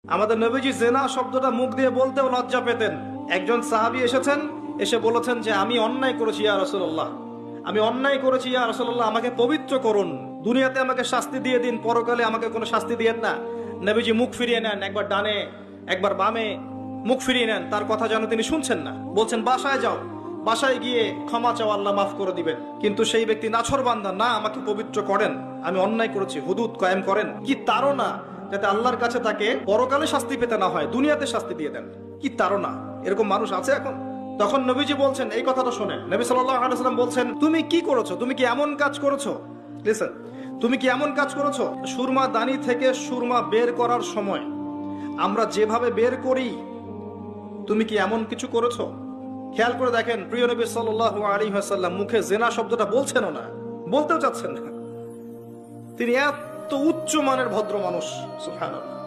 আমাদের নবীজি জেনা শব্দটা মুখ দিয়ে বলতেও লজ্জা পেতেন। একজন সাহাবী এসেছেন, এসে বলেছেন যে আমি অন্যায় করেছি ইয়া রাসূলুল্লাহ, আমি অন্যায় করেছি ইয়া রাসূলুল্লাহ, আমাকে পবিত্র করুন, দুনিয়াতে আমাকে শাস্তি দিয়ে দিন, পরকালে আমাকে কোনো শাস্তি দিয়েন না। নবীজি মুখ ফিরিয়ে নেন, একবার ডানে একবার বামে মুখ ফিরিয়ে নেন, তার কথা যেন তিনি শুনছেন না। বলছেন বাসায় যাও, বাসায় গিয়ে ক্ষমা চাও, আল্লাহ মাফ করে দিবেন। কিন্তু সেই ব্যক্তি নাছোড়বান্দা, না আমাকে পবিত্র করেন, আমি অন্যায় করেছি, হুদুদ কায়েম করেন। কি তাড়না, যাতে আল্লাহর কাছে তাকে পরকালে শাস্তি পেতে না হয়, দুনিয়াতে শাস্তি দিয়ে দেন। কি তাড়না, এরকম মানুষ আছে এখন। তখন নবীজি বলছেন, এই কথাটা শোনেন, নবী সাল্লাল্লাহু আলাইহি ওয়াসাল্লাম বলছেন, তুমি কি করেছো, তুমি কি এমন কাজ করেছো, লিসেন, তুমি কি এমন কাজ করেছো, সুরমা দানি থেকে সুরমা বের করার সময় আমরা যেভাবে বের করি, তুমি কি এমন কিছু করেছো? খেয়াল করে দেখেন, প্রিয় নবী সাল্লাল্লাহু আলাইহি ওয়াসাল্লাম মুখে জেনা শব্দটা বলছেনও না, বলতেও চাচ্ছেন না। তিনি এত উচ্চ মানের ভদ্র মানুষ, সুবহানাল্লাহ।